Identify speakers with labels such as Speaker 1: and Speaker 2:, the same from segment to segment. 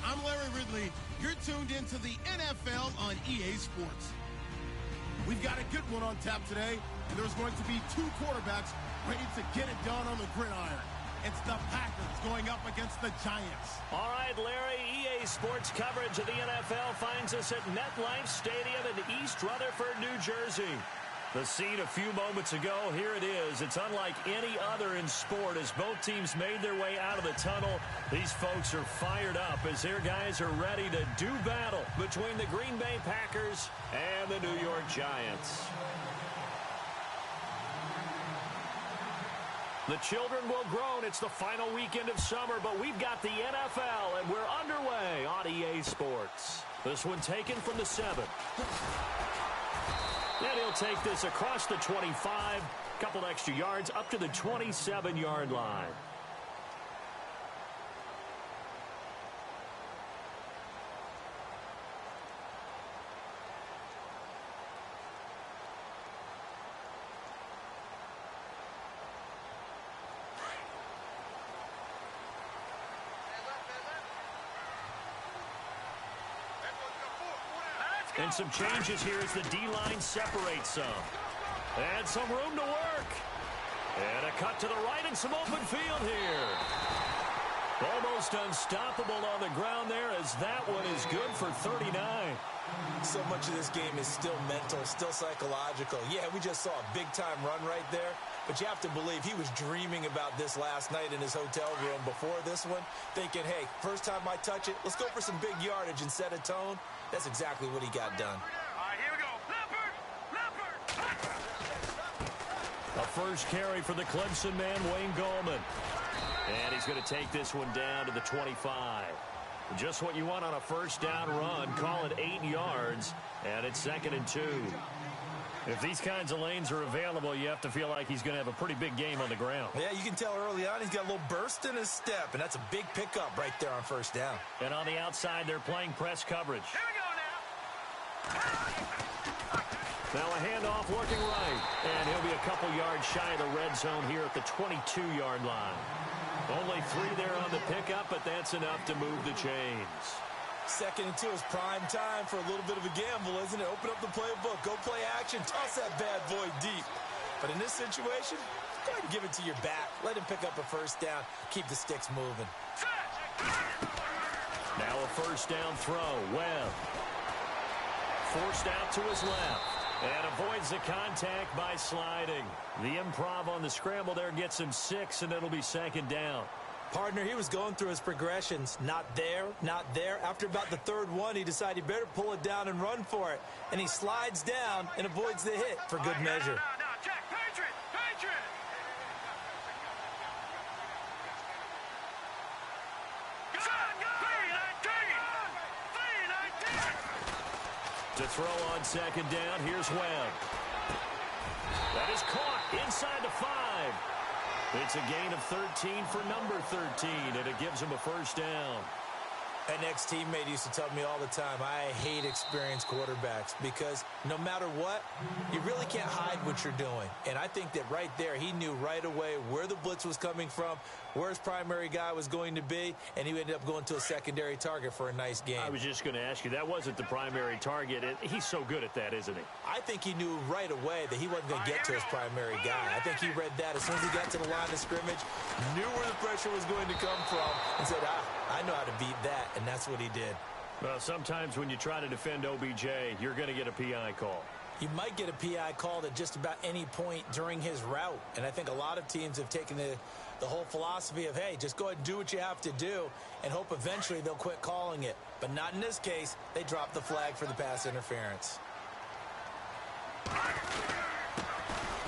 Speaker 1: I'm Larry Ridley. You're tuned into the NFL on EA Sports. We've got a good one on tap today, and there's going to be two quarterbacks ready to get it done on the gridiron. It's the Packers going up against the Giants.
Speaker 2: All right, Larry, EA Sports coverage of the NFL finds us at MetLife Stadium in East Rutherford, New Jersey. The scene a few moments ago, here it is. It's unlike any other in sport as both teams made their way out of the tunnel. These folks are fired up as their guys are ready to do battle between the Green Bay Packers and the New York Giants. The children will groan. It's the final weekend of summer, but we've got the NFL, and we're underway on EA Sports. This one taken from the 7. And he'll take this across the 25, couple extra yards up to the 27-yard line. And some changes here as the D-line separates some. And some room to work. And a cut to the right and some open field here. Almost unstoppable on the ground there as that one is good for 39.
Speaker 3: So much of this game is still mental, still psychological. Yeah, we just saw a big-time run right there. But you have to believe he was dreaming about this last night in his hotel room before this one, thinking, hey, first time I touch it, let's go for some big yardage and set a tone. That's exactly what he got done.
Speaker 4: All right, here we go. Leopard!
Speaker 2: A first carry for the Clemson man, Wayne Gallman. And he's going to take this one down to the 25. Just what you want on a first down run. Call it 8 yards, and it's 2nd and 2. If these kinds of lanes are available, you have to feel like he's going to have a pretty big game on the ground.
Speaker 3: Yeah, you can tell early on he's got a little burst in his step, and that's a big pickup right there on first down.
Speaker 2: And on the outside, they're playing press coverage.
Speaker 4: Here we go now.
Speaker 2: Now a handoff working right. And he'll be a couple yards shy of the red zone here at the 22-yard line. Only 3 there on the pickup, but that's enough to move the chains.
Speaker 3: 2nd and 2 is prime time for a little bit of a gamble, isn't it? Open up the playbook, go play action, toss that bad boy deep. But in this situation, go ahead and give it to your back. Let him pick up a first down, keep the sticks moving.
Speaker 2: Now a first down throw. Webb forced out to his left and avoids the contact by sliding. The improv on the scramble there gets him 6, and it'll be 2nd down.
Speaker 3: Partner, he was going through his progressions. Not there, not there. After about the 3rd one, he decided he better pull it down and run for it. And he slides down and avoids the hit for good measure.
Speaker 4: Now, check. Patriot! Patriot!
Speaker 2: To throw on 2nd down, here's Webb. That is caught inside the 5. It's a gain of 13 for number 13, and it gives him a first down.
Speaker 3: An ex-teammate used to tell me all the time, I hate experienced quarterbacks because no matter what, you really can't hide what you're doing. And I think that right there, he knew right away where the blitz was coming from, where his primary guy was going to be, and he ended up going to a secondary target for a nice game.
Speaker 2: I was just going to ask you, that wasn't the primary target. He's so good at that, isn't he?
Speaker 3: I think he knew right away that he wasn't going to get to his primary guy. I think he read that as soon as he got to the line of scrimmage, knew where the pressure was going to come from, and said, I know how to beat that. And that's what he did.
Speaker 2: Well, sometimes when you try to defend OBJ, you're going to get a PI call.
Speaker 3: You might get a PI called at just about any point during his route. And I think a lot of teams have taken the whole philosophy of, hey, just go ahead and do what you have to do and hope eventually they'll quit calling it. But not in this case. They dropped the flag for the pass interference.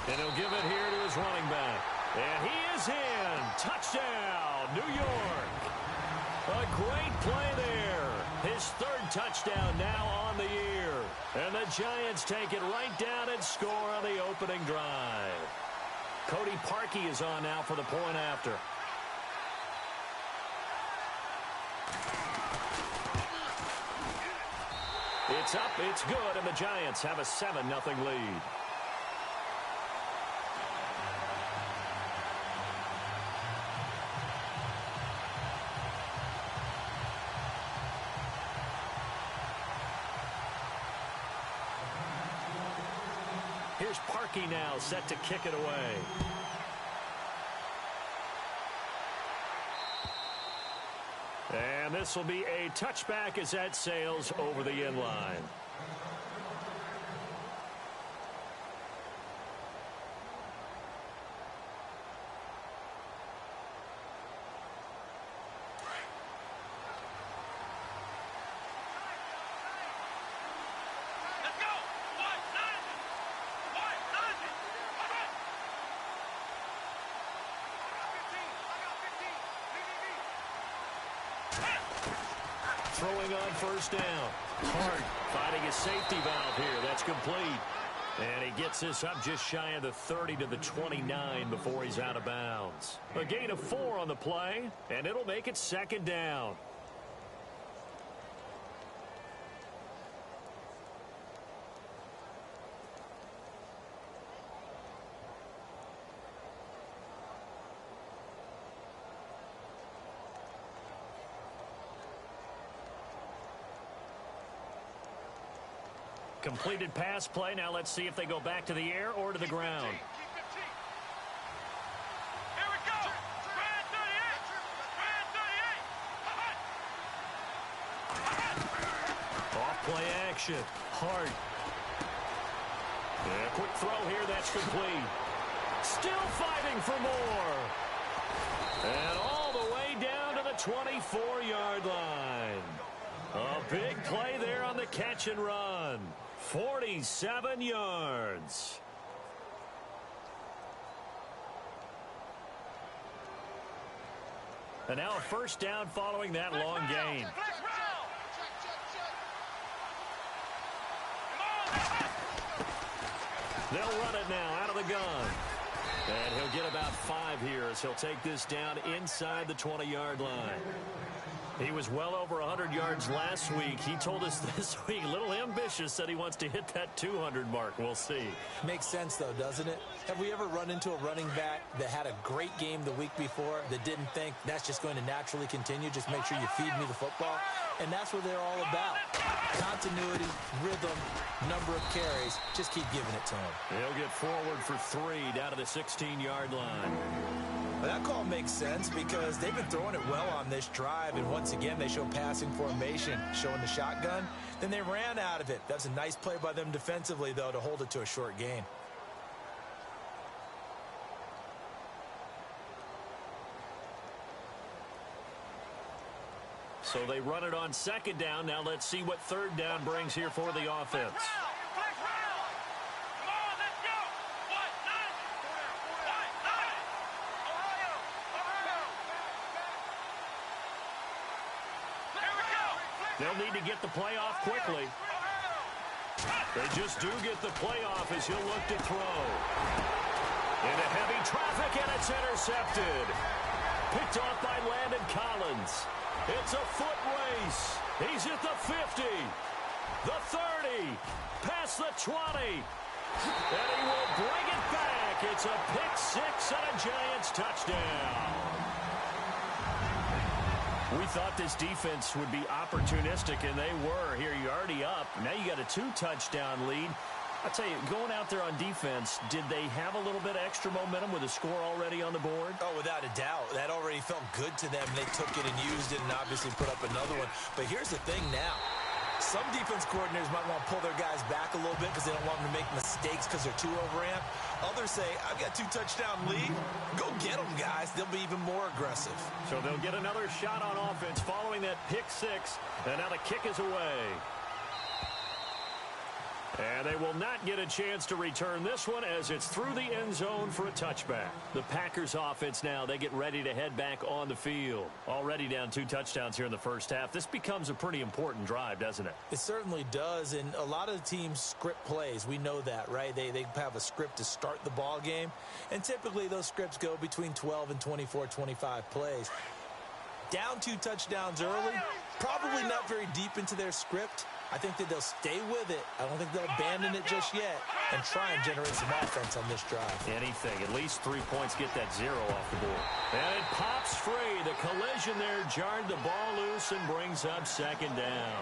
Speaker 2: And he'll give it here to his running back. And he is in. Touchdown, New York. A great play there. His 3rd touchdown now on the year. And the Giants take it right down and score on the opening drive. Cody Parkey is on now for the point after. It's up, it's good, and the Giants have a 7-0 lead. Here's Parkey now set to kick it away. And this will be a touchback as that sails over the end line. Throwing on first down. Hart finding his safety valve here. That's complete. And he gets this up just shy of the 30 to the 29 before he's out of bounds. A gain of 4 on the play, and it'll make it second down. Completed pass play. Now let's see if they go back to the air or to the ground.
Speaker 4: Here we go. Brand 38. Brand 38.
Speaker 2: Off play action. Hart. Yeah, quick throw here. That's complete. Still fighting for more. And all the way down to the 24-yard line. A big play there on the catch and run. 47 yards. And now a first down following that long gain. They'll run it now out of the gun. And he'll get about 5 here as he'll take this down inside the 20-yard line. He was well over 100 yards last week. He told us this week, a little ambitious, said he wants to hit that 200 mark. We'll see.
Speaker 3: Makes sense, though, doesn't it? Have we ever run into a running back that had a great game the week before that didn't think that's just going to naturally continue? Just make sure you feed me the football. And that's what they're all about. Continuity, rhythm, number of carries. Just keep giving it to him.
Speaker 2: He'll get forward for 3 down to the 16-yard line.
Speaker 3: Well, that call makes sense because they've been throwing it well on this drive, and once again they show passing formation, showing the shotgun. Then they ran out of it. That's a nice play by them defensively, though, to hold it to a short gain.
Speaker 2: So they run it on second down. Now let's see what third down brings here for the offense. They'll need to get the play off quickly. They just do get the play off as he'll look to throw. Into heavy traffic, and it's intercepted. Picked off by Landon Collins. It's a foot race. He's at the 50, the 30, past the 20. And he will bring it back. It's a pick 6 and a Giants touchdown. We thought this defense would be opportunistic, and they were. Here, you're already up. Now you got a 2-touchdown lead. I'll tell you, going out there on defense, did they have a little bit of extra momentum with a score already on the board?
Speaker 3: Oh, without a doubt. That already felt good to them. They took it and used it and obviously put up another one. But here's the thing now. Some defense coordinators might want to pull their guys back a little bit because they don't want them to make mistakes because they're too overamped. Others say, I've got 2-touchdown lead. Go get them, guys. They'll be even more aggressive.
Speaker 2: So they'll get another shot on offense following that pick 6. And now the kick is away. And they will not get a chance to return this one as it's through the end zone for a touchback. The Packers offense now, they get ready to head back on the field. Already down 2 touchdowns here in the first half. This becomes a pretty important drive, doesn't it?
Speaker 3: It certainly does, and a lot of the teams script plays. We know that, right? They have a script to start the ball game, and typically those scripts go between 12 and 24, 25 plays. Down 2 touchdowns early, probably not very deep into their script. I think that they'll stay with it. I don't think they'll abandon it just yet and try and generate some offense on this drive.
Speaker 2: Anything. At least 3 points, get that 0 off the board. And it pops free. The collision there jarred the ball loose and brings up second down.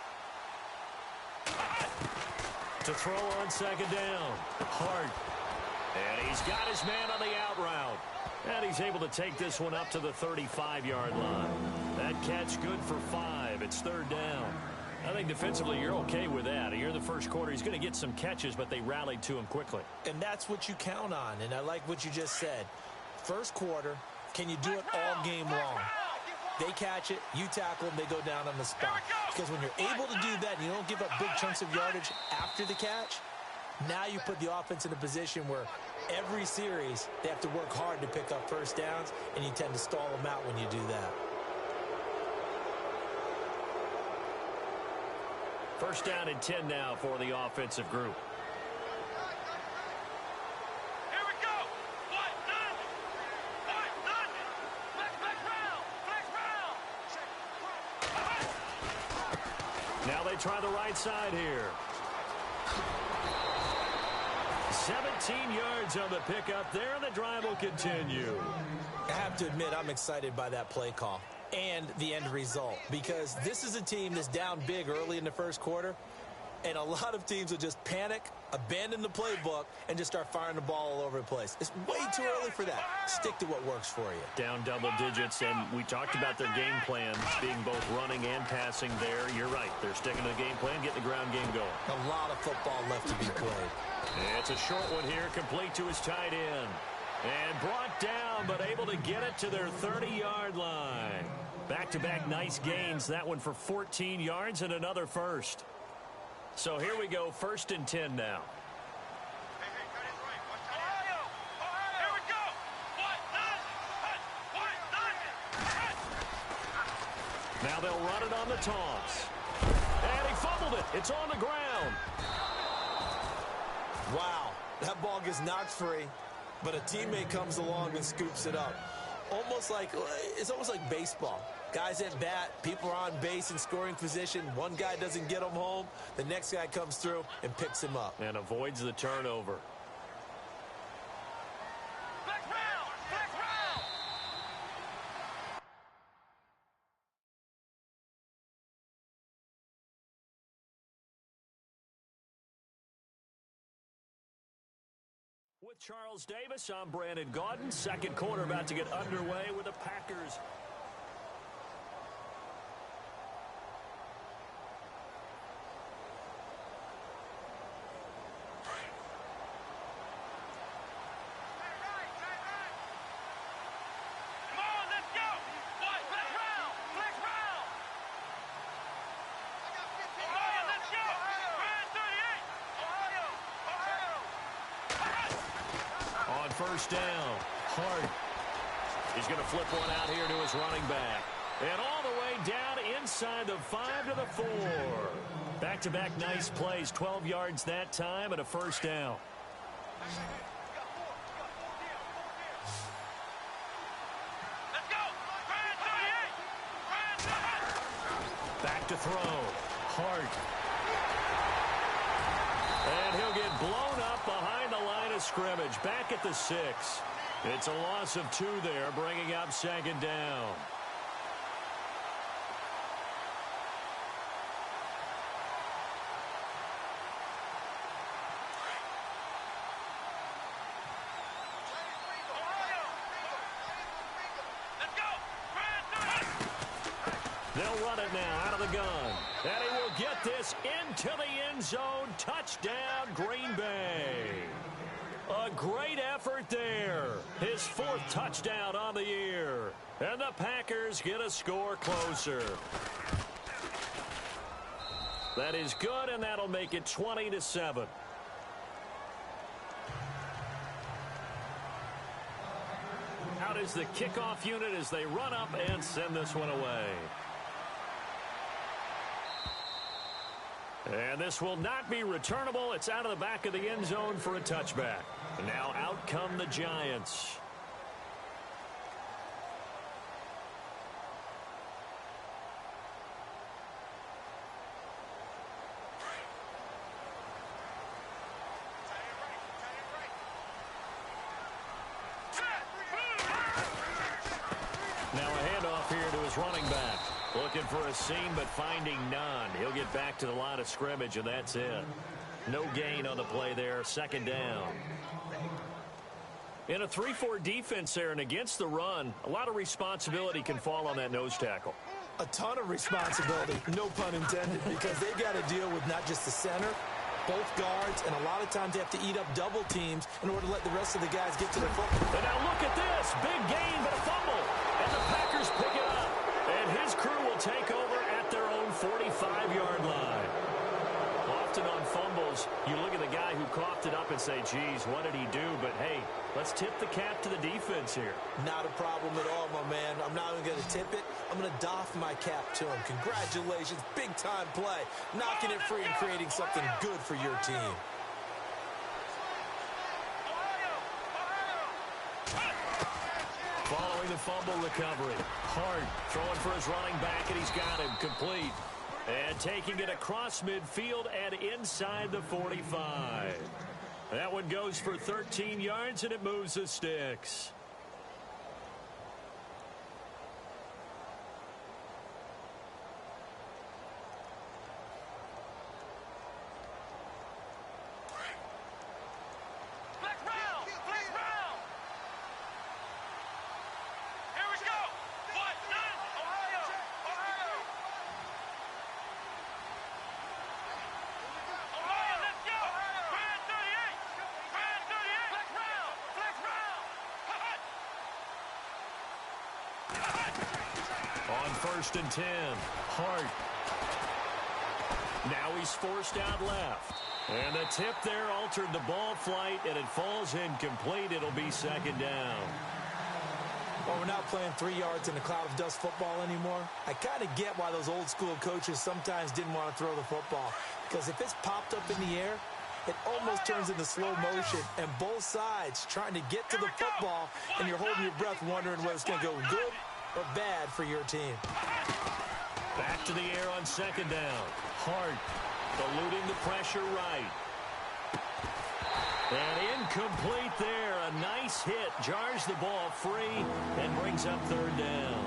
Speaker 2: To throw on second down. Hart. And he's got his man on the out route. And he's able to take this one up to the 35-yard line. That catch good for 5. It's third down. I think defensively you're okay with that. Here in the first quarter, he's going to get some catches, but they rallied to him quickly.
Speaker 3: And that's what you count on, and I like what you just said. First quarter, can you do it all game long? They catch it, you tackle them, they go down on the spot. Because when you're able to do that and you don't give up big chunks of yardage after the catch, now you put the offense in a position where every series they have to work hard to pick up first downs, and you tend to stall them out when you do that.
Speaker 2: First down and 10 now for the offensive group.
Speaker 4: Here we go. What? Nothing. What? Nothing. Flex round.
Speaker 2: Now they try the right side here. 17 yards on the pickup there, and the drive will continue.
Speaker 3: I have to admit, I'm excited by that play call and the end result, because this is a team that's down big early in the first quarter, and a lot of teams will just panic, abandon the playbook, and just start firing the ball all over the place. It's way too early for that. Stick to what works for you.
Speaker 2: Down double digits, and we talked about their game plan being both running and passing there. You're right. They're sticking to the game plan, getting the ground game going.
Speaker 3: A lot of football left to be played.
Speaker 2: It's a short one here, complete to his tight end. And brought down, but able to get it to their 30-yard line. Back-to-back nice gains. That one for 14 yards and another first. So here we go, first and 10 now.
Speaker 4: Here we go. What? Nothing.
Speaker 2: Now they'll run it on the toss. And he fumbled it. It's on the ground.
Speaker 3: Wow, that ball gets knocked free, but a teammate comes along and scoops it up. It's almost like baseball. Guys at bat, people are on base in scoring position. One guy doesn't get him home. The next guy comes through and picks him up.
Speaker 2: And avoids the turnover.
Speaker 4: Flex round. Flex round.
Speaker 2: With Charles Davis, I'm Brandon Gaudin. Second quarter about to get underway with the Packers.
Speaker 4: Come on, let's go. What? Flex round. Flex round. Come on, let's go. Brand 38.
Speaker 2: On first down, Hart. He's going to flip one out here to his running back. And all the way down inside the 5 to the 4. Back-to-back nice plays, 12 yards that time and a first down.
Speaker 4: Let's go. Brand 38.
Speaker 2: Back to throw. Hart. And he'll get blown up behind the line of scrimmage. Back at the 6. It's a loss of 2 there, bringing up second down.
Speaker 4: Let's go. Brand 38.
Speaker 2: They'll run it now out of the gun. And he will get this into the end zone. Touchdown, Green Bay. A great effort there. His 4th touchdown on the year. And the Packers get a score closer. That is good, and that'll make it 20-7. Out is the kickoff unit as they run up and send this one away. And this will not be returnable. It's out of the back of the end zone for a touchback. And now out come the Giants. Now a handoff here to his running back. Looking for a seam, but finding none. He'll get back to the line of scrimmage, and that's it. No gain on the play there, second down. In a 3-4 defense there and against the run, a lot of responsibility can fall on that nose tackle.
Speaker 3: A ton of responsibility, no pun intended, because they've got to deal with not just the center, both guards, and a lot of times they have to eat up double teams in order to let the rest of the guys get to the football.
Speaker 2: And now look at this. Big gain, but a fumble. And the Packers pick it up. And his crew will take over at their own 45-yard line. Often on fumbles, you look at the guy who coughed it up and say, geez, what did he do? But, hey, let's tip the cap to the defense here.
Speaker 3: Not a problem at all, my man. I'm not even going to tip it. I'm going to doff my cap to him. Congratulations. Big-time play. Knocking it free and creating something good for your team.
Speaker 2: Following the fumble recovery. Hart throwing for his running back, and he's got him complete. And taking it across midfield and inside the 45. That one goes for 13 yards, and it moves the sticks. On 1st and 10, Hart. Now he's forced out left. And the tip there altered the ball flight, and it falls incomplete. It'll be second down.
Speaker 3: Well, we're not playing 3 yards in a cloud of dust football anymore. I kind of get why those old school coaches sometimes didn't want to throw the football. Because if it's popped up in the air, it almost turns into slow motion, and both sides trying to get to the football, and you're holding your breath wondering whether it's going to go good or bad for your team.
Speaker 2: Back to the air on second down. Hart eluding the pressure right. And incomplete there. A nice hit. Jars the ball free and brings up third down.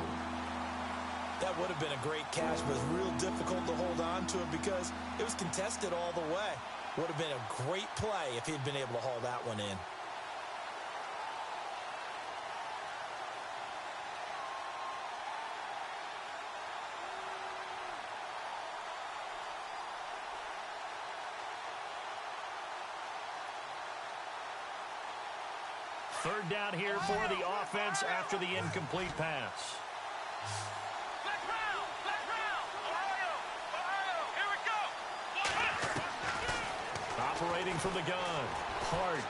Speaker 3: That would have been a great catch, but it's real difficult to hold on to it because it was contested all the way. Would have been a great play if he'd been able to haul that one in.
Speaker 2: Third down here for the offense after the incomplete pass. Operating from the gun. Hart.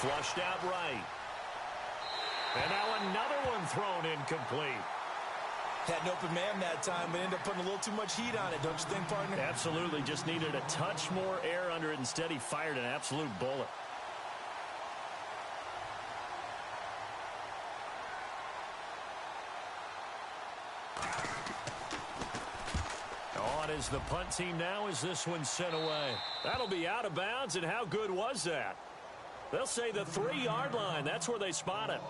Speaker 2: Flushed out right. And now another one thrown incomplete.
Speaker 3: Had an open man that time, but ended up putting a little too much heat on it, don't you think, partner?
Speaker 2: Absolutely. Just needed a touch more air under it. Instead, he fired an absolute bullet. On is the punt team now as this one's sent away. That'll be out of bounds, and how good was that? They'll say the 3-yard line. That's where they spot it.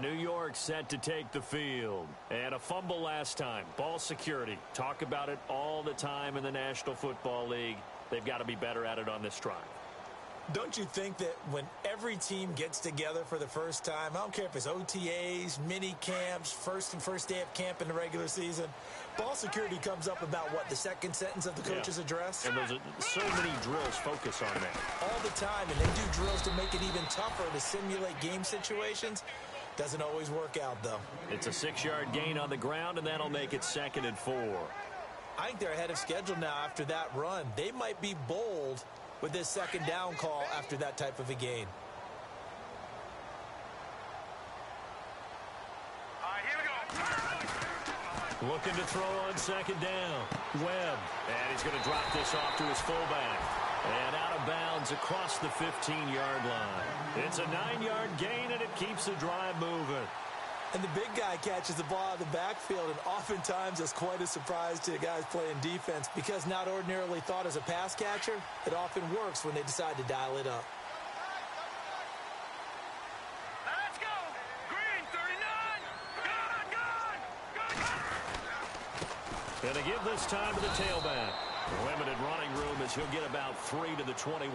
Speaker 2: New York set to take the field. And a fumble last time. Ball security. Talk about it all the time in the National Football League. They've got to be better at it on this drive.
Speaker 3: Don't you think that when every team gets together for the first time, I don't care if it's OTAs, mini camps, first day of camp in the regular season, ball security comes up about, what, the second sentence of the coach's address?
Speaker 2: And there's so many drills focus on that.
Speaker 3: All the time, and they do drills to make it even tougher to simulate game situations. Doesn't always work out, though.
Speaker 2: It's a 6-yard gain on the ground, and that'll make it 2nd and 4.
Speaker 3: I think they're ahead of schedule now after that run. They might be bold with this second down call after that type of a gain.
Speaker 4: All right, here we go.
Speaker 2: Looking to throw on second down. Webb. And he's going to drop this off to his fullback. And out of bounds across the 15-yard line. It's a 9-yard gain, and it keeps the drive moving.
Speaker 3: And the big guy catches the ball out of the backfield, and oftentimes it's quite a surprise to the guys playing defense because not ordinarily thought as a pass catcher, it often works when they decide to dial it up.
Speaker 4: Let's go. Green 39. Good.
Speaker 2: And they give this time to the tailback. Limited running room as he'll get about 3 to the 21.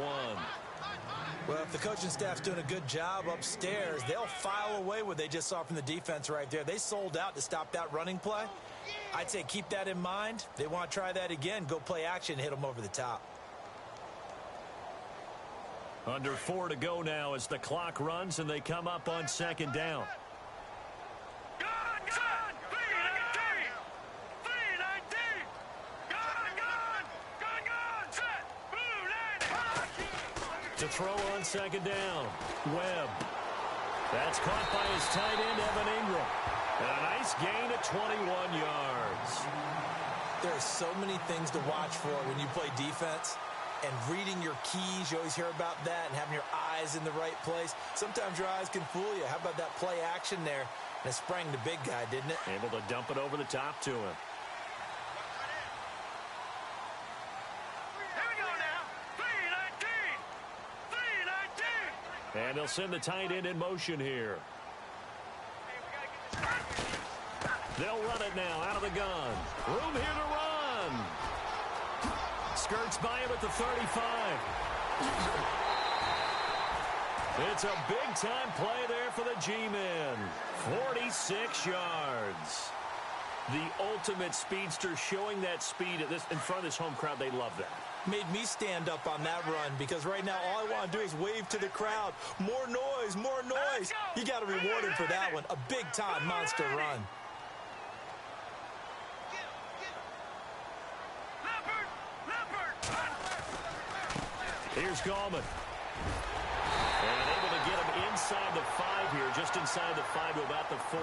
Speaker 3: Well, if the coaching staff's doing a good job upstairs, they'll file away what they just saw from the defense right there. They sold out to stop that running play. I'd say keep that in mind. They want to try that again. Go play action, hit them over the top.
Speaker 2: Under 4 to go now as the clock runs and they come up on second down. To throw on second down, Webb. That's caught by his tight end, Evan Ingram. And a nice gain of 21 yards.
Speaker 3: There are so many things to watch for when you play defense. And reading your keys, you always hear about that, and having your eyes in the right place. Sometimes your eyes can fool you. How about that play action there? And it sprang the big guy, didn't it?
Speaker 2: Able to dump it over the top to him. And they'll send the tight end in motion here. They'll run it now out of the gun. Room here to run. Skirts by him at the 35. It's a big-time play there for the G-men. 46 yards. The ultimate speedster showing that speed at this in front of this home crowd. They love that.
Speaker 3: Made me stand up on that run because right now all I want to do is wave to the crowd. More noise, more noise. You got to reward him for that one. A big-time monster run.
Speaker 2: Here's Gallman. And able to get him inside the 5 here, just inside the 5 to about the 4.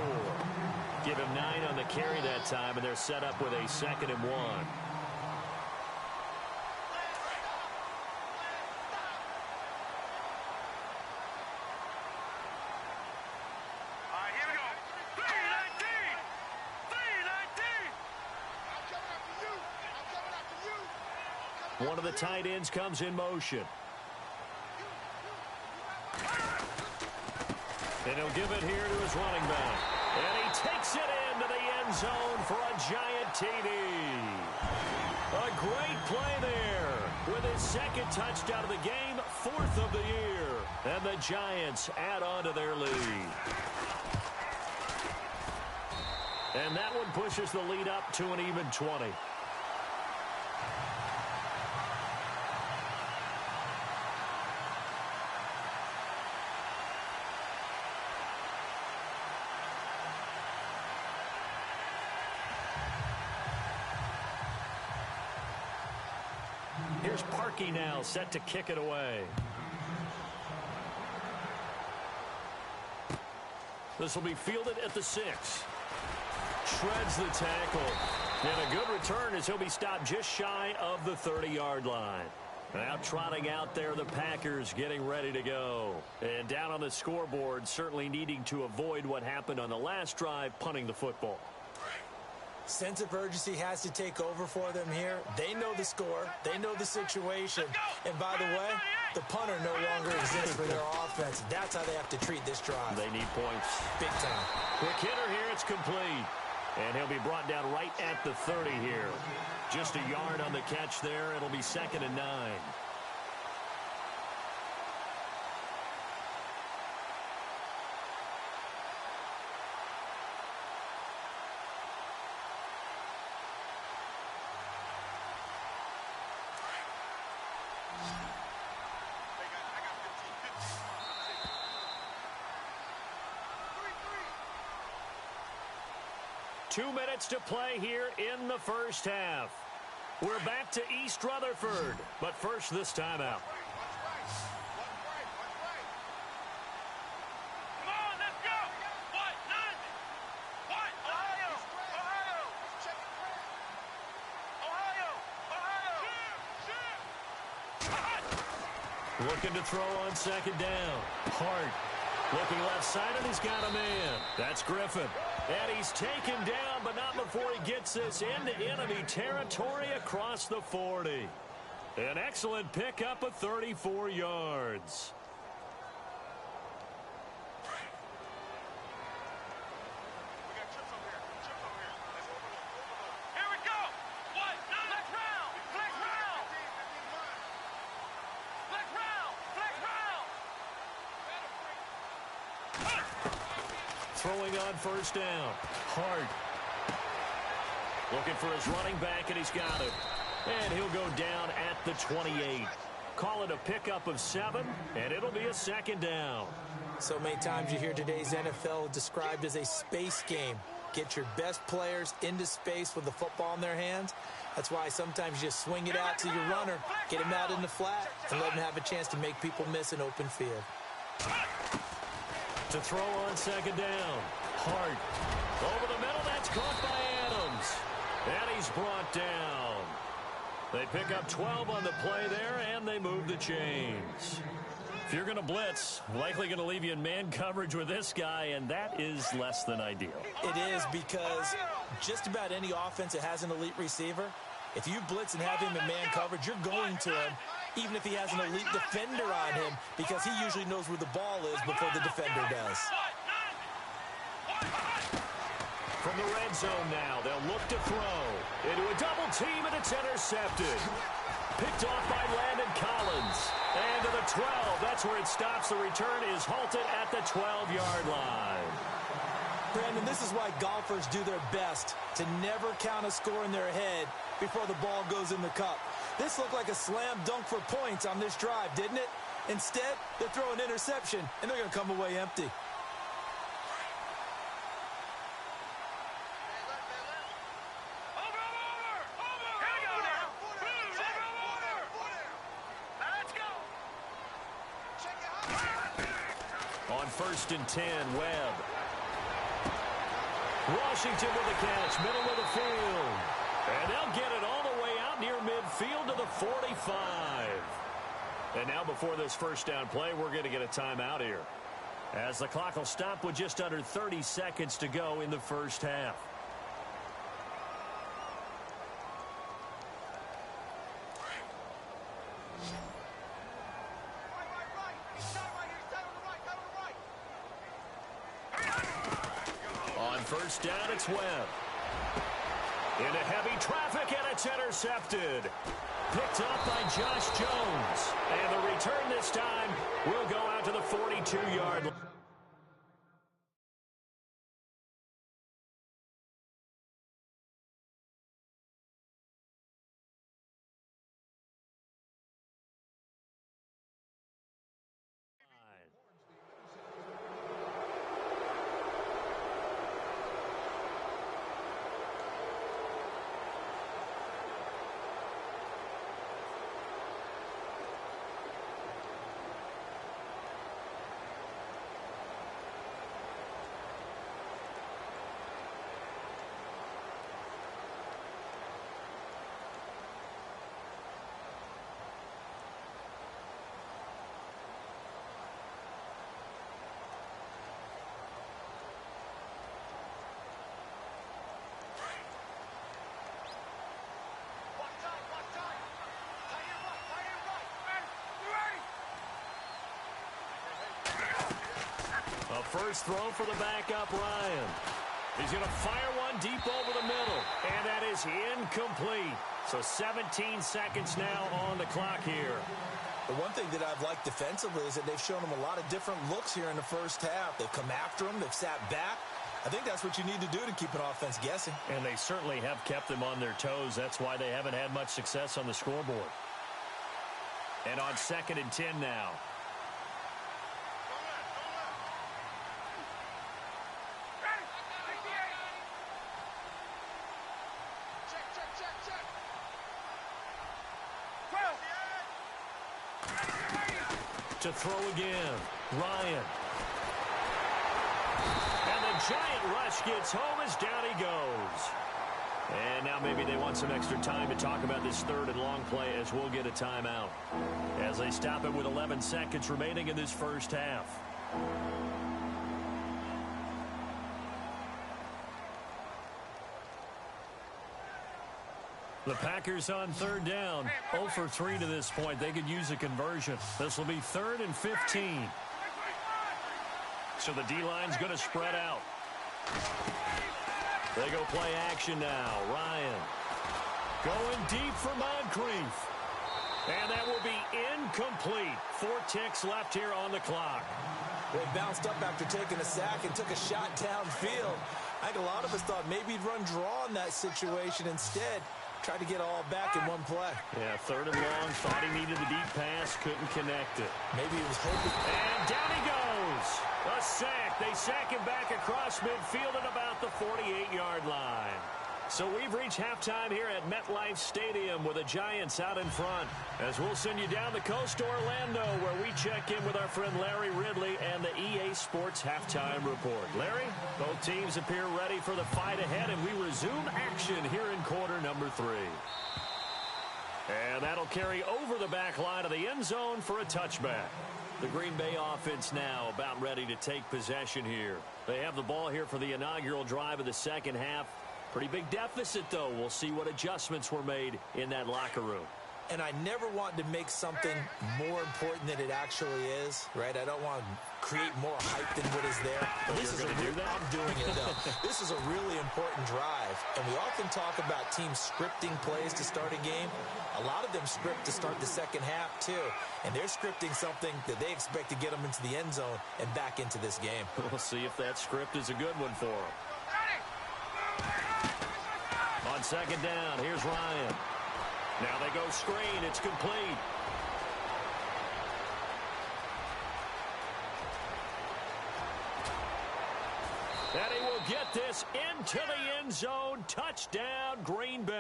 Speaker 2: Give him 9 on the carry that time, and they're set up with a 2nd and 1. One of the tight ends comes in motion. And he'll give it here to his running back. And he takes it into the end zone for a giant TD. A great play there with his 2nd touchdown of the game, 4th of the year. And the Giants add on to their lead. And that one pushes the lead up to an even 20. Here's Parkey now, set to kick it away. This will be fielded at the 6. Shreds the tackle. And a good return as he'll be stopped just shy of the 30-yard line. Now trotting out there, the Packers getting ready to go. And down on the scoreboard, certainly needing to avoid what happened on the last drive, punting the football.
Speaker 3: Sense of urgency has to take over for them here. They know the score. They know the situation. And by the way, the punter no longer exists for their offense. That's how they have to treat this drive.
Speaker 2: They need points.
Speaker 3: Big time.
Speaker 2: Quick hitter here. It's complete. And he'll be brought down right at the 30 here. Just a yard on the catch there. It'll be 2nd and 9. Two minutes to play here in the first half. We're back to East Rutherford, but first this timeout.
Speaker 4: Come on, let's go! What? None! What? Ohio! Ohio!
Speaker 2: Looking to throw on second down. Hart looking left side, and he's got a man. That's Griffin. And he's taken down, but not before he gets this into enemy territory across the 40. An excellent pickup of 34 yards.
Speaker 4: Here we go! What? Next round!
Speaker 2: Throwing on first down. Hart. Looking for his running back, and he's got it. And he'll go down at the 28. Call it a pickup of 7, and it'll be a second down.
Speaker 3: So many times you hear today's NFL described as a space game. Get your best players into space with the football in their hands. That's why sometimes you just swing it out to your runner, get him out in the flat, and let him have a chance to make people miss an open field.
Speaker 2: To throw on second down. Hart. Over the middle, that's caught by Adams. And he's brought down. They pick up 12 on the play there, and they move the chains. If you're going to blitz, likely going to leave you in man coverage with this guy, and that is less than ideal.
Speaker 3: It is, because just about any offense that has an elite receiver, if you blitz and have him in man coverage, you're going to him, even if he has an elite defender on him, because he usually knows where the ball is before the defender does.
Speaker 2: From the red zone now, they'll look to throw. Into a double team, and it's intercepted. Picked off by Landon Collins. And to the 12. That's where it stops. The return is halted at the 12-yard line.
Speaker 3: Brandon, this is why golfers do their best to never count a score in their head before the ball goes in the cup. This looked like a slam dunk for points on this drive, didn't it? Instead, they throw an interception, and they're going to come away empty.
Speaker 2: First and 10, Webb. Washington with the catch, middle of the field. And they'll get it all the way out near midfield to the 45. And now before this first down play, we're going to get a timeout here, as the clock will stop with just under 30 seconds to go in the first half. First down, it's Webb. Into heavy traffic, and it's intercepted. Picked up by Josh Jones. And the return this time will go out to the 42-yard line. A first throw for the backup, Ryan. He's going to fire one deep over the middle, and that is incomplete. So 17 seconds now on the clock here.
Speaker 3: The one thing that I've liked defensively is that they've shown him a lot of different looks here in the first half. They've come after him. They've sat back. I think that's what you need to do to keep an offense guessing.
Speaker 2: And they certainly have kept them on their toes. That's why they haven't had much success on the scoreboard. And on 2nd and 10 now. To throw again, Ryan. And the giant rush gets home as down he goes. And now maybe they want some extra time to talk about this 3rd and long play, as we'll get a timeout, as they stop it with 11 seconds remaining in this first half. The Packers on 3rd down, 0 for 3 to this point. They could use a conversion. This will be 3rd and 15. So the D-line's going to spread out. They go play action now. Ryan going deep for Moncrief. And that will be incomplete. 4 ticks left here on the clock.
Speaker 3: Well, he bounced up after taking a sack and took a shot downfield. I think a lot of us thought maybe he'd run draw in that situation. Instead, tried to get all back in one play.
Speaker 2: Yeah, 3rd and long. Thought he needed the deep pass. Couldn't connect it.
Speaker 3: Maybe he was hoping.
Speaker 2: And down he goes. A sack. They sack him back across midfield at about the 48-yard line. So we've reached halftime here at MetLife Stadium with the Giants out in front. As we'll send you down the coast to Orlando, where we check in with our friend Larry Ridley and the EA Sports Halftime Report. Larry, both teams appear ready for the fight ahead, and we resume action here in quarter number 3. And that'll carry over the back line of the end zone for a touchback. The Green Bay offense now about ready to take possession here. They have the ball here for the inaugural drive of the second half. Pretty big deficit, though. We'll see what adjustments were made in that locker room.
Speaker 3: And I never want to make something more important than it actually is, right? I don't want to create more hype than what is there. But this is I'm doing it, though. This is a really important drive. And we often talk about teams scripting plays to start a game. A lot of them script to start the second half, too. And they're scripting something that they expect to get them into the end zone and back into this game.
Speaker 2: We'll see if that script is a good one for them. On second down, here's Ryan. Now they go screen. It's complete. And he will get this into the end zone. Touchdown, Green Bay.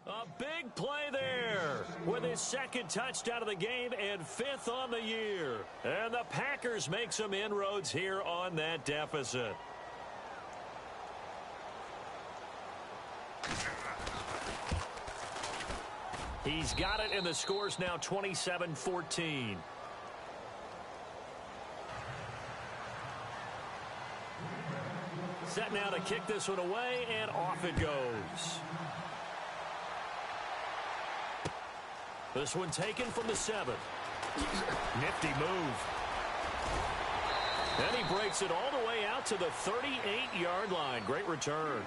Speaker 2: A big play there with his second touchdown of the game and 5th on the year. And the Packers make some inroads here on that deficit. He's got it, and the score's now 27-14. Set now to kick this one away, and off it goes. This one taken from the 7. Nifty move. Then he breaks it all the way out to the 38-yard line. Great return.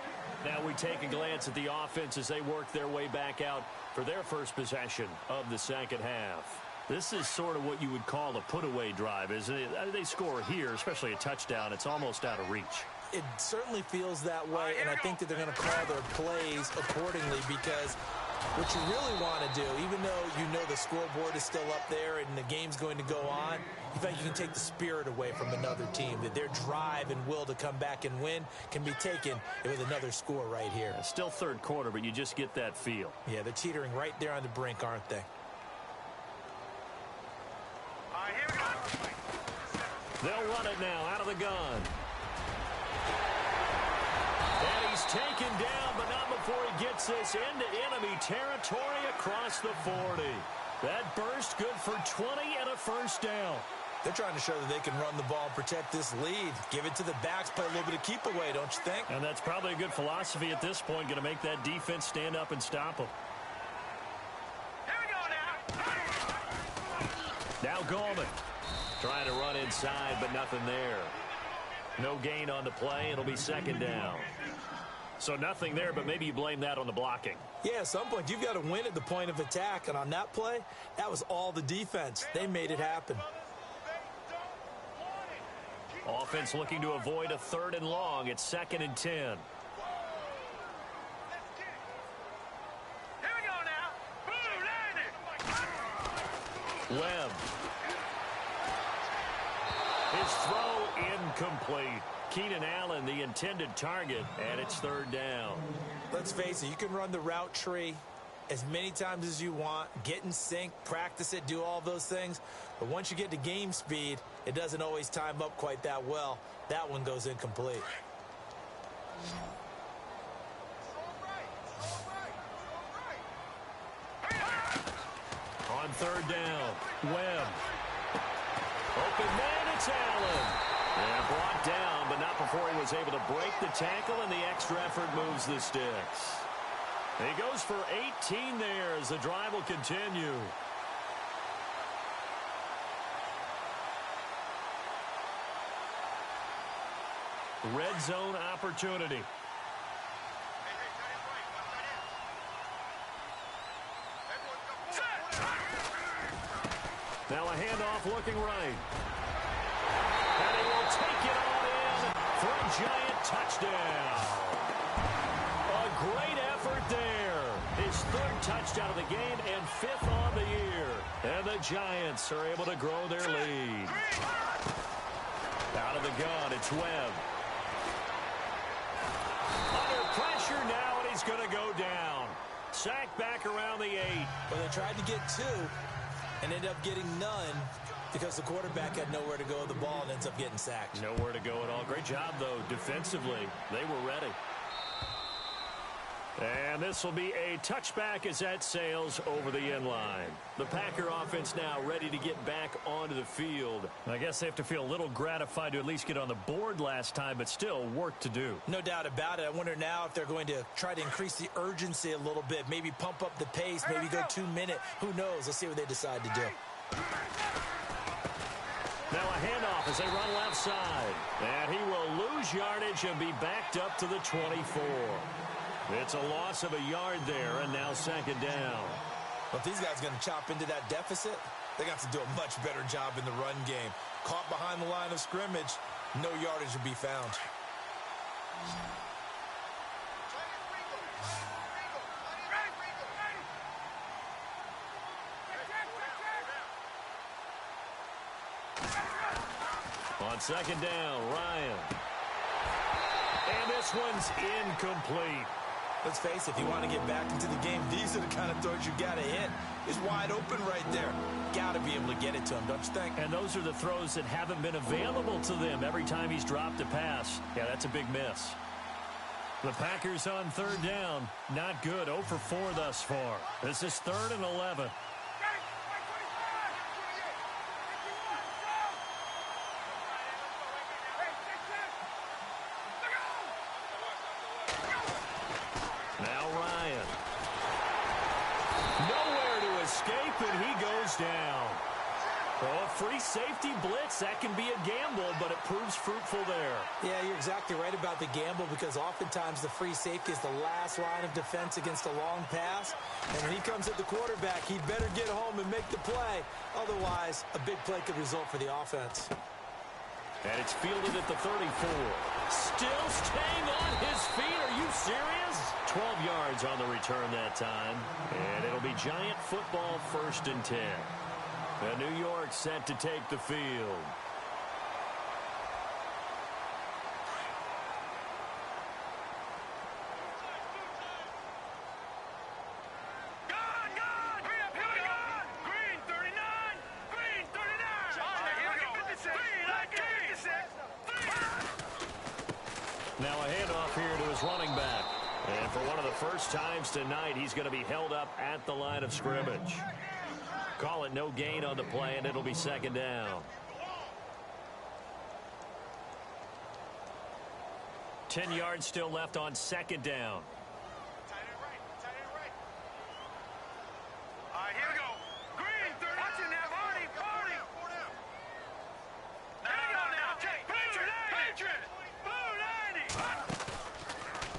Speaker 2: Now we take a glance at the offense as they work their way back out for their first possession of the second half. This is sort of what you would call a put-away drive, isn't it? They score here, especially a touchdown. It's almost out of reach.
Speaker 3: It certainly feels that way, and I think that they're going to call their plays accordingly because what you really want to do, even though you know the scoreboard is still up there and the game's going to go on, you think you can take the spirit away from another team, that their drive and will to come back and win can be taken with another score right here.
Speaker 2: It's still third quarter, but you just get that feel.
Speaker 3: Yeah, they're teetering right there on the brink, aren't they?
Speaker 2: They'll run it now out of the gun. And he's taken down, but not before he gets this into enemy territory across the 40. That burst good for 20 and a first down.
Speaker 3: They're trying to show that they can run the ball and protect this lead. Give it to the backs, play a little bit of keep away, don't you think?
Speaker 2: And that's probably a good philosophy at this point, going to make that defense stand up and stop them.
Speaker 4: Here we go now.
Speaker 2: Now Gallman trying to run inside, but nothing there. No gain on the play. It'll be second down. So nothing there, but maybe you blame that on the blocking.
Speaker 3: Yeah, at some point, you've got to win at the point of attack. And on that play, that was all the defense. They made it happen.
Speaker 2: Offense looking to avoid a 3rd and long. It's 2nd and 10.
Speaker 4: Here we go now. Boom, landed.
Speaker 2: Webb. His throw incomplete. Keenan Allen, the intended target, and it's 3rd down.
Speaker 3: Let's face it, you can run the route tree as many times as you want, get in sync, practice it, do all those things. But once you get to game speed, it doesn't always time up quite that well. That one goes incomplete.
Speaker 2: On 3rd down, Webb. Open man, it's Allen. And brought down, but not before he was able to break the tackle, and the extra effort moves the sticks. He goes for 18 there as the drive will continue. Red zone opportunity. Now a handoff looking right. And he will take it all in for a giant touchdown. A great effort there. His third touchdown of the game and fifth on the year. And the Giants are able to grow their lead. Out of the gun, it's Webb. Under pressure now, and he's going to go down. Sacked back around the 8.
Speaker 3: Well, they tried to get 2 and ended up getting none because the quarterback had nowhere to go with the ball and ends up getting sacked.
Speaker 2: Nowhere to go at all. Great job, though, defensively. They were ready. And this will be a touchback as that sails over the end line. The Packer offense now ready to get back onto the field. I guess they have to feel a little gratified to at least get on the board last time, but still work to do.
Speaker 3: No doubt about it. I wonder now if they're going to try to increase the urgency a little bit, maybe pump up the pace, maybe go 2-minute. Who knows? Let's see what they decide to do.
Speaker 2: Now a handoff as they run left side. And he will lose yardage and be backed up to the 24. It's a loss of a yard there, and now second down.
Speaker 3: But these guys are going to chop into that deficit. They got to do a much better job in the run game. Caught behind the line of scrimmage, no yardage will be found.
Speaker 2: On second down, Ryan. And this one's incomplete.
Speaker 3: Let's face it, if you want to get back into the game, these are the kind of throws you got to hit. He's wide open right there. Got to be able to get it to him, don't you think?
Speaker 2: And those are the throws that haven't been available to them every time he's dropped a pass. Yeah, that's a big miss. The Packers on third down. Not good. 0 for 4 thus far. This is 3rd and 11. Now Ryan. Nowhere to escape, and he goes down. Oh, free safety blitz. That can be a gamble, but it proves fruitful there.
Speaker 3: Yeah, you're exactly right about the gamble because oftentimes the free safety is the last line of defense against a long pass. And when he comes at the quarterback, he better get home and make the play. Otherwise, a big play could result for the offense.
Speaker 2: And it's fielded at the 34. Still staying on his feet. Are you serious? 12 yards on the return that time. And it'll be Giant football 1st and 10. And New York set to take the field. Now a handoff here to his running back. And for one of the first times tonight, he's going to be held up at the line of scrimmage. Call it no gain on the play, and it'll be second down. 10 yards still left on second down.
Speaker 4: All right, here we go. Green, 30. Watch it now, Barney. Patriot. Blue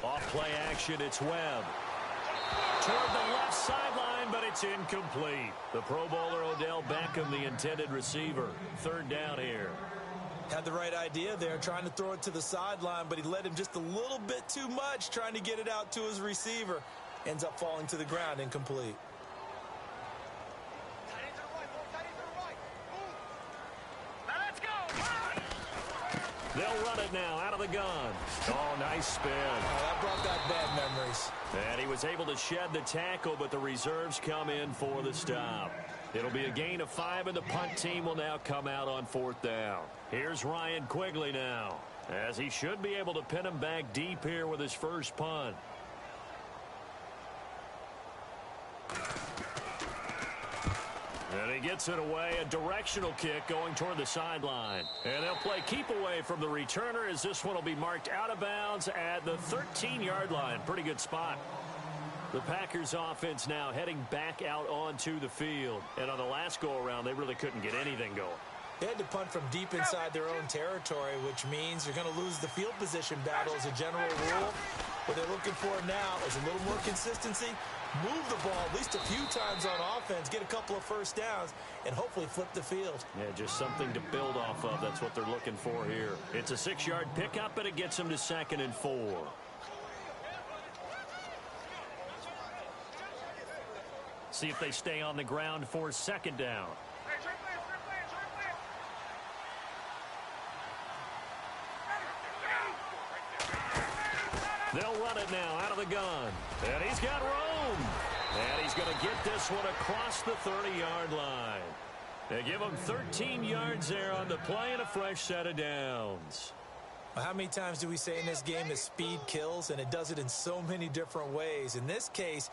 Speaker 4: 90.
Speaker 2: Off play action, it's Webb. Toward the left sideline, but it's incomplete. The Pro Bowler Odell Beckham, the intended receiver. Third down here.
Speaker 3: Had the right idea there, trying to throw it to the sideline, but he led him just a little bit too much, trying to get it out to his receiver. Ends up falling to the ground, incomplete.
Speaker 2: They'll run it now out of the gun. Oh, nice spin.
Speaker 3: Oh, that brought back bad memories.
Speaker 2: And he was able to shed the tackle, but the reserves come in for the stop. It'll be a gain of 5, and the punt team will now come out on 4th down. Here's Ryan Quigley now, as he should be able to pin him back deep here with his first punt. And he gets it away, a directional kick going toward the sideline. And they'll play keep away from the returner as this one will be marked out of bounds at the 13-yard line. Pretty good spot. The Packers offense now heading back out onto the field. And on the last go-around, they really couldn't get anything going.
Speaker 3: They had to punt from deep inside their own territory, which means you're going to lose the field position battle as a general rule. What they're looking for now is a little more consistency, move the ball at least a few times on offense, get a couple of first downs, and hopefully flip the field.
Speaker 2: Yeah, just something to build off of. That's what they're looking for here. It's a 6-yard pickup, and it gets them to 2nd and 4. See if they stay on the ground for 2nd down. They'll run it now out of the gun. And he's got room. And he's going to get this one across the 30-yard line. They give him 13 yards there on the play and a fresh set of downs.
Speaker 3: Well, how many times do we say in this game that speed kills, and it does it in so many different ways? In this case,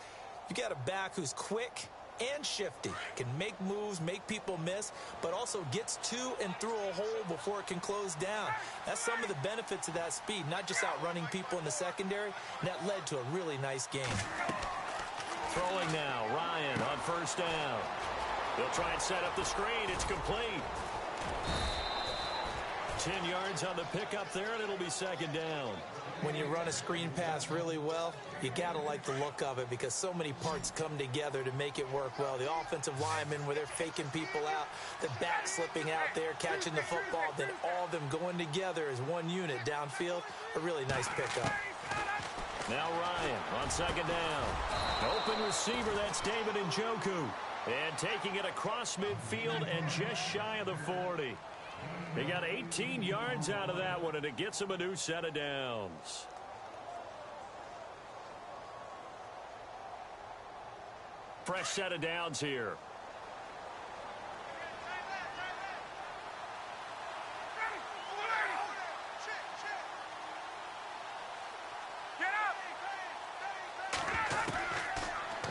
Speaker 3: you got a back who's quick and shifty, can make moves, make people miss, but also gets to and through a hole before it can close down. That's some of the benefits of that speed, not just outrunning people in the secondary, and that led to a really nice game.
Speaker 2: Throwing now, Ryan on 1st down. He'll try and set up the screen. It's complete. 10 yards on the pickup there, and it'll be 2nd down.
Speaker 3: When you run a screen pass really well, you got to like the look of it because so many parts come together to make it work well. The offensive linemen where they're faking people out, the back slipping out there, catching the football, then all of them going together as one unit downfield. A really nice pickup.
Speaker 2: Now Ryan on 2nd down. Open receiver, that's David Njoku. And taking it across midfield and just shy of the 40. They got 18 yards out of that one, and it gets them a new set of downs. Fresh set of downs here.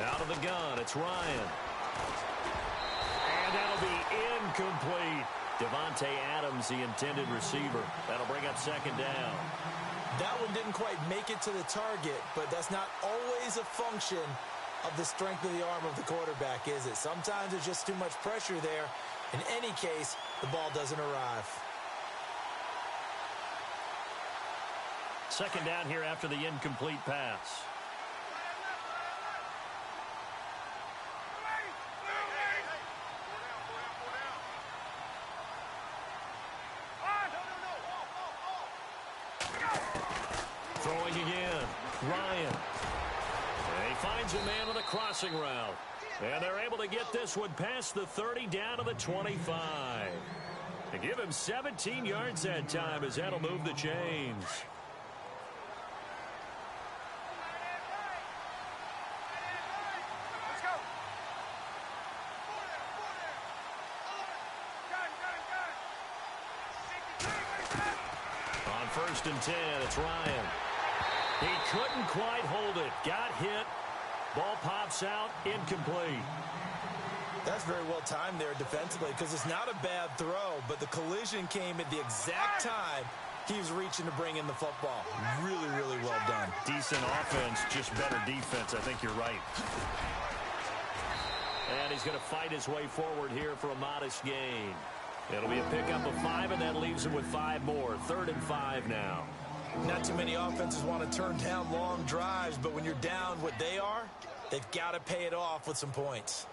Speaker 2: Out of the gun, it's Ryan. And that'll be incomplete. Devontae Adams, the intended receiver. That'll bring up 2nd down.
Speaker 3: That one didn't quite make it to the target, but that's not always a function of the strength of the arm of the quarterback, is it? Sometimes there's just too much pressure there. In any case, the ball doesn't arrive.
Speaker 2: 2nd down here after the incomplete pass. Throwing again, Ryan. And he finds a man on a crossing route. And they're able to get this one past the 30 down to the 25. They give him 17 yards that time as that'll move the chains. On 1st and 10, it's Ryan. He couldn't quite hold it. Got hit. Ball pops out. Incomplete.
Speaker 3: That's very well timed there defensively because it's not a bad throw, but the collision came at the exact time he was reaching to bring in the football. Really, really well done.
Speaker 2: Decent offense, just better defense. I think you're right. And he's going to fight his way forward here for a modest gain. It'll be a pickup of 5, and that leaves him with 5 more. 3rd and 5 now.
Speaker 3: Not too many offenses want to turn down long drives, but when you're down what they are, they've got to pay it off with some points.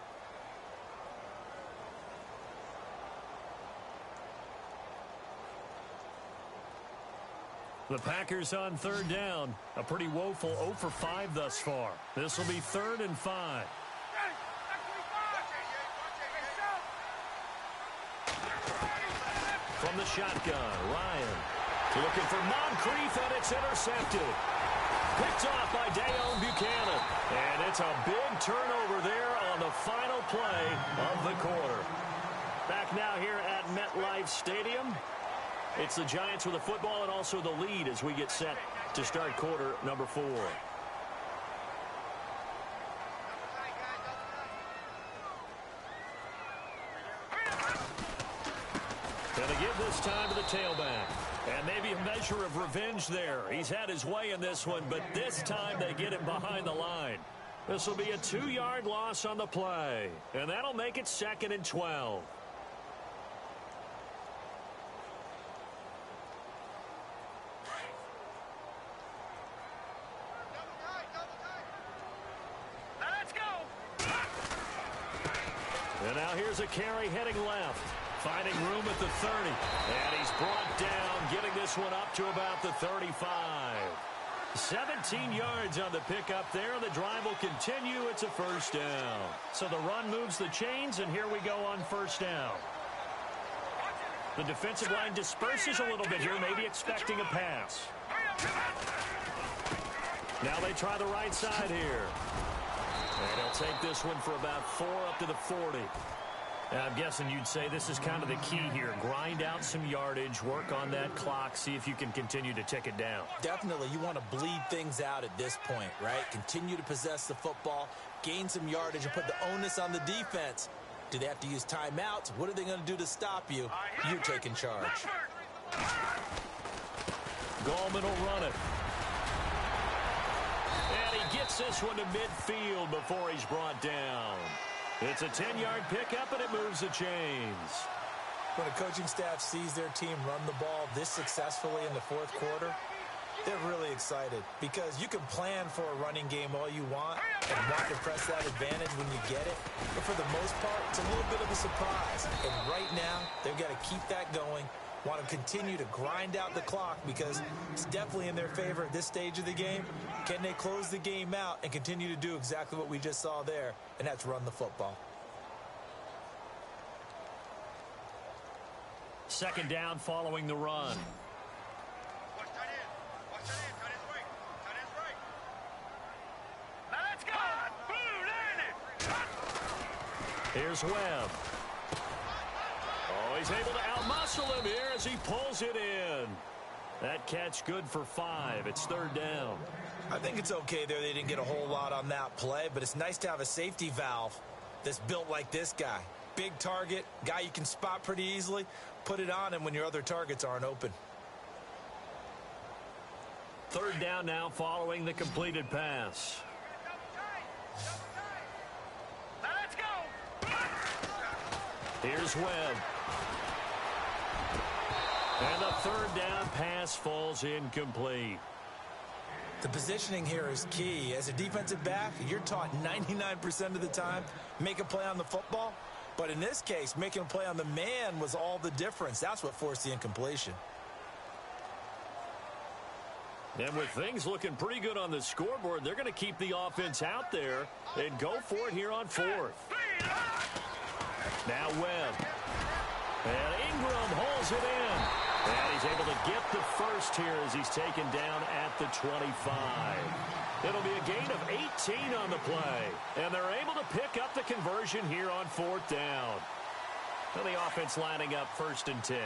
Speaker 2: The Packers on 3rd down. A pretty woeful 0 for 5 thus far. This will be 3rd and 5. From the shotgun, Ryan. Looking for Moncrief, and it's intercepted. Picked off by Dayon Buchanan. And it's a big turnover there on the final play of the quarter. Back now here at MetLife Stadium. It's the Giants with the football and also the lead as we get set to start quarter number 4. Gonna give this time to the tailback. And maybe a measure of revenge there. He's had his way in this one, but this time they get him behind the line. This will be a 2-yard loss on the play. And that'll make it 2nd and 12. And now here's a carry heading left. Finding room at the 30. And he's brought down, getting this one up to about the 35. 17 yards on the pickup there. The drive will continue. It's a first down. So the run moves the chains, and here we go on first down. The defensive line disperses a little bit here, maybe expecting a pass. Now they try the right side here. And he'll take this one for about 4 up to the 40. Now, I'm guessing you'd say this is kind of the key here. Grind out some yardage, work on that clock, see if you can continue to tick it down.
Speaker 3: Definitely. You want to bleed things out at this point, right? Continue to possess the football, gain some yardage, and put the onus on the defense. Do they have to use timeouts? What are they going to do to stop you? You're taking charge.
Speaker 2: Gallman will run it. And he gets this one to midfield before he's brought down. It's a 10-yard pickup, and it moves the chains.
Speaker 3: When a coaching staff sees their team run the ball this successfully in the fourth quarter, they're really excited because you can plan for a running game all you want and want to press that advantage when you get it. But for the most part, it's a little bit of a surprise. And right now, they've got to keep that going, want to continue to grind out the clock because it's definitely in their favor at this stage of the game. Can they close the game out and continue to do exactly what we just saw there, and that's run the football?
Speaker 2: Second down following the run. Here's Webb. Oh, he's able to outmuscle him here as he pulls it in. That catch good for 5. It's third down.
Speaker 3: I think it's okay there. They didn't get a whole lot on that play, but it's nice to have a safety valve that's built like this guy. Big target, guy you can spot pretty easily. Put it on him when your other targets aren't open.
Speaker 2: Third down now following the completed pass. Here's Webb. And the third down pass falls incomplete.
Speaker 3: The positioning here is key. As a defensive back, you're taught 99% of the time, make a play on the football. But in this case, making a play on the man was all the difference. That's what forced the incompletion.
Speaker 2: And with things looking pretty good on the scoreboard, they're going to keep the offense out there and go for it here on fourth. Now Webb. And Ingram holds it in. And he's able to get the first here as he's taken down at the 25. It'll be a gain of 18 on the play. And they're able to pick up the conversion here on fourth down. And the offense lining up first and 10.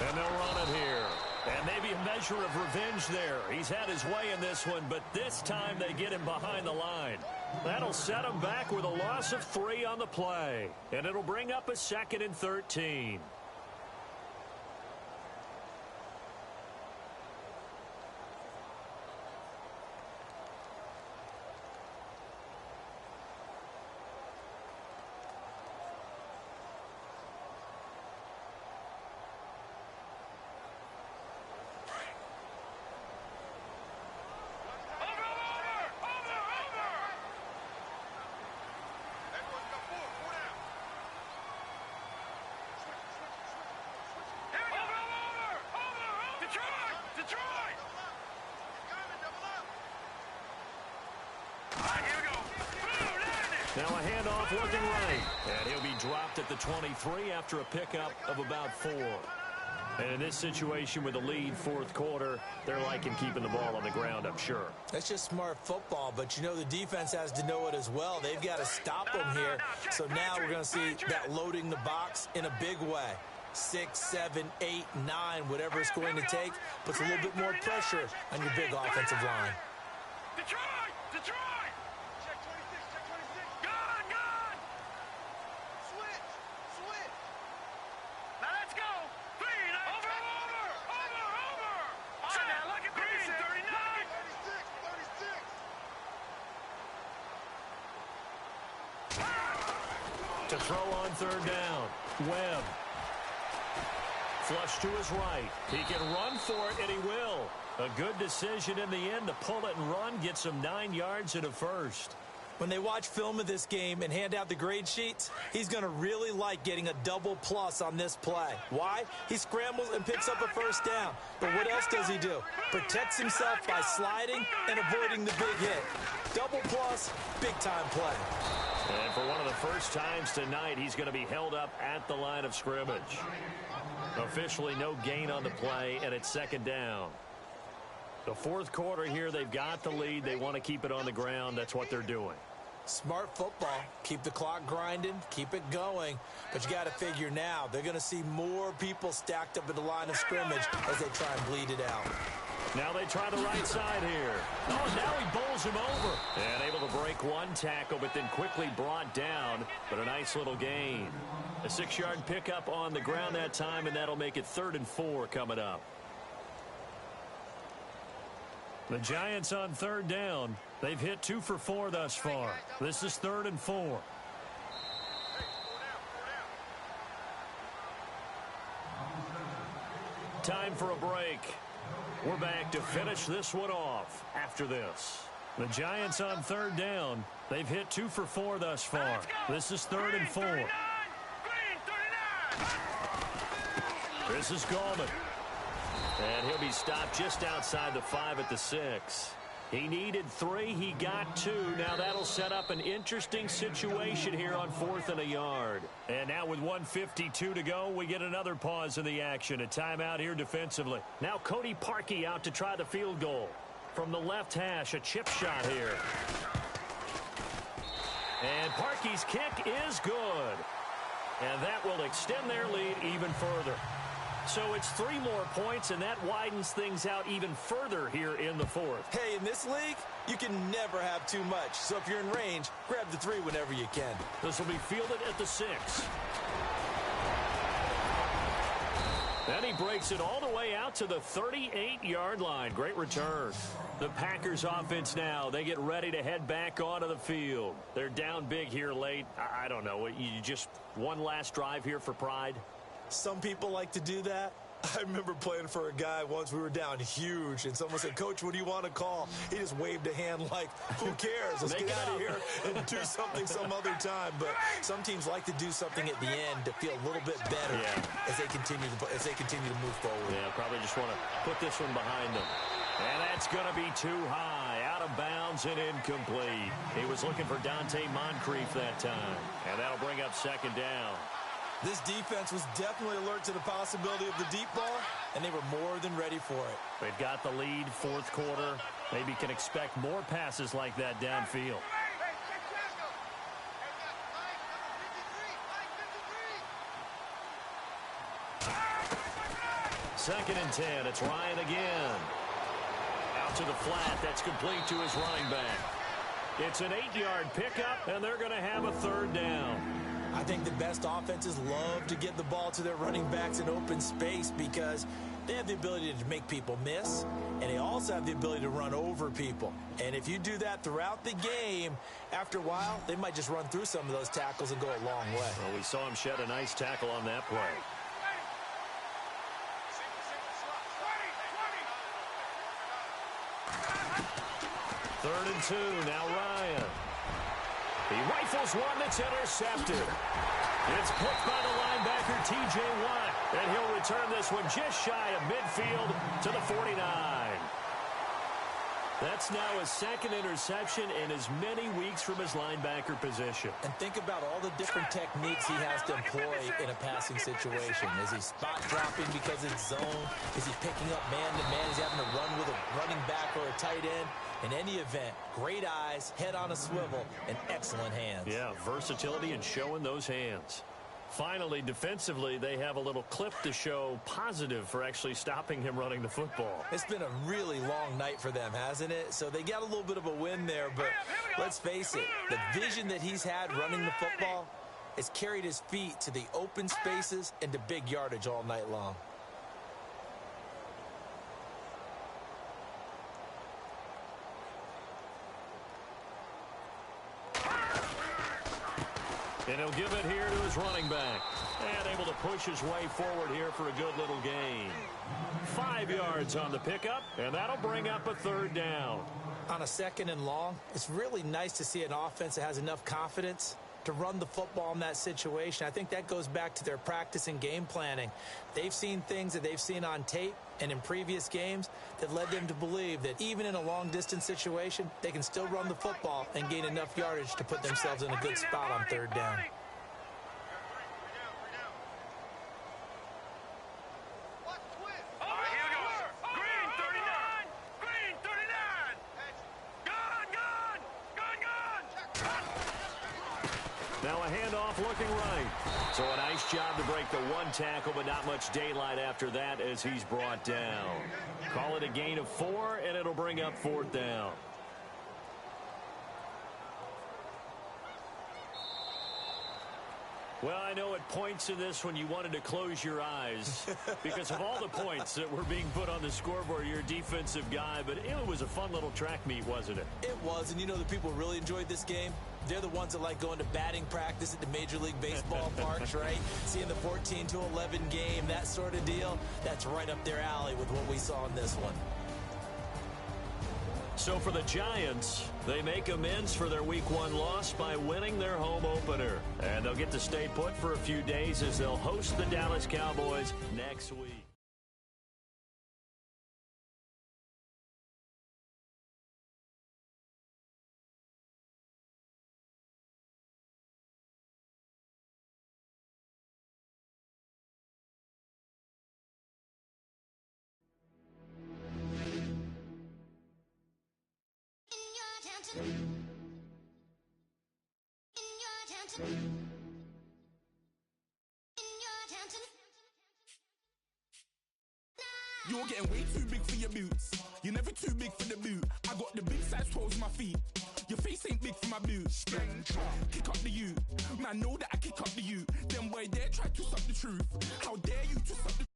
Speaker 2: And they'll run it here. And maybe a measure of revenge there. He's had his way in this one, but this time they get him behind the line. That'll set him back with a loss of 3 on the play. And it'll bring up a 2nd and 13. Now a handoff looking right. And he'll be dropped at the 23 after a pickup of about 4. And in this situation with a lead fourth quarter, they're liking keeping the ball on the ground, I'm sure.
Speaker 3: That's just smart football, but you know the defense has to know it as well. They've got to stop them here. So now we're going to see that loading the box in a big way. 6, 7, 8, 9, whatever it's going to take, puts a little bit more pressure on your big offensive line.
Speaker 4: Detroit! Detroit! Check 26, check 26. Gone, gone! Switch, switch. Now let's go. Green, over, over, over, over. Check. Now look at Green, 39. 36, 36.
Speaker 2: To throw on third down, Webb. Flush to his right. He can run for it, and he will. A good decision in the end to pull it and run, get some 9 yards and a first.
Speaker 3: When they watch film of this game and hand out the grade sheets, he's going to really like getting a double plus on this play. Why? He scrambles and picks up a first down. But what else does he do? Protects himself by sliding and avoiding the big hit. Double plus, big-time play.
Speaker 2: And for one of the first times tonight, he's going to be held up at the line of scrimmage. Officially no gain on the play, and it's second down. The fourth quarter here, they've got the lead. They want to keep it on the ground. That's what they're doing.
Speaker 3: Smart football. Keep the clock grinding. Keep it going. But you got to figure now, they're going to see more people stacked up at the line of scrimmage as they try and bleed it out.
Speaker 2: Now they try the right side here. Oh, now he bowls him over. And able to break one tackle, but then quickly brought down. But a nice little gain. A 6-yard pickup on the ground that time, and that'll make it 3rd and 4 coming up. The Giants on 3rd down. They've hit 2 for 4 thus far. This is 3rd and 4. Time for a break. We're back to finish this one off after this. The Giants on 3rd down. They've hit 2 for 4 thus far. This is 3rd and 4. This is Gallman. And he'll be stopped just outside the 5 at the 6. He needed 3. He got 2. Now that'll set up an interesting situation here on 4th and a yard. And now with 1:52 to go, we get another pause in the action. A timeout here defensively. Now Cody Parkey out to try the field goal. From the left hash, a chip shot here. And Parkey's kick is good. And that will extend their lead even further. So it's 3 more points, and that widens things out even further here in the 4th.
Speaker 3: Hey, in this league, you can never have too much. So if you're in range, grab the 3 whenever you can.
Speaker 2: This will be fielded at the 6. Then he breaks it all the way out to the 38-yard line. Great return. The Packers offense now, they get ready to head back onto the field. They're down big here late. I don't know. You just one last drive here for pride?
Speaker 3: Some people like to do that. I remember playing for a guy once. We were down huge, and someone said, "Coach, what do you want to call?" He just waved a hand like, who cares? Let's get out of here and do something some other time. But some teams like to do something at the end to feel a little bit better as they continue to move forward.
Speaker 2: Yeah, probably just want to put this one behind them. And that's going to be too high, out of bounds and incomplete. He was looking for Dante Moncrief that time, and that'll bring up second down.
Speaker 3: This defense was definitely alert to the possibility of the deep ball, and they were more than ready for it.
Speaker 2: They've got the lead, 4th quarter. Maybe can expect more passes like that downfield. Second and 10. It's Ryan again. Out to the flat. That's complete to his running back. It's an 8-yard pickup, and they're going to have a 3rd down.
Speaker 3: I think the best offenses love to get the ball to their running backs in open space because they have the ability to make people miss, and they also have the ability to run over people. And if you do that throughout the game, after a while, they might just run through some of those tackles and go a long way.
Speaker 2: Well, we saw him shed a nice tackle on that play. Third and 2, now Ryan. He rifles one that's intercepted. It's picked by the linebacker, T.J. Watt, and he'll return this one just shy of midfield to the 49. That's now his 2nd interception in as many weeks from his linebacker position.
Speaker 3: And think about all the different techniques he has to employ in a passing situation. Is he spot dropping because it's zone? Is he picking up man-to-man? Is he having to run with a running back or a tight end? In any event, great eyes, head on a swivel, and excellent hands.
Speaker 2: Yeah, versatility and showing those hands. Finally, defensively, they have a little clip to show positive for actually stopping him running the football.
Speaker 3: It's been a really long night for them, hasn't it? So they got a little bit of a win there, but let's face it, the vision that he's had running the football has carried his feet to the open spaces and to big yardage all night long.
Speaker 2: And he'll give it here to his running back. And able to push his way forward here for a good little gain. 5 yards on the pickup, and that'll bring up a third down.
Speaker 3: On a 2nd and long, it's really nice to see an offense that has enough confidence to run the football in that situation. I think that goes back to their practice and game planning. They've seen things that they've seen on tape and in previous games that led them to believe that even in a long-distance situation, they can still run the football and gain enough yardage to put themselves in a good spot on 3rd down.
Speaker 2: Now a handoff looking right. So a nice job to break the 1 tackle, but not much daylight after that as he's brought down. Call it a gain of 4, and it'll bring up 4th down. Well, I know at points in this when you wanted to close your eyes because of all the points that were being put on the scoreboard. You're a defensive guy, but it was a fun little track meet, wasn't it?
Speaker 3: It was, and you know the people really enjoyed this game? They're the ones that like going to batting practice at the Major League Baseball parks, right? Seeing the 14-11 game, that sort of deal. That's right up their alley with what we saw in this one.
Speaker 2: So for the Giants, they make amends for their Week 1 loss by winning their home opener. And they'll get to stay put for a few days as they'll host the Dallas Cowboys next week.
Speaker 5: You're getting way too big for your boots. You're never too big for the boot. I got the big size 12s on my feet. Your face ain't big for my boots. Kick up the you. Man, know that I kick up the you. Them boy dare try to suck the truth. How dare you to suck the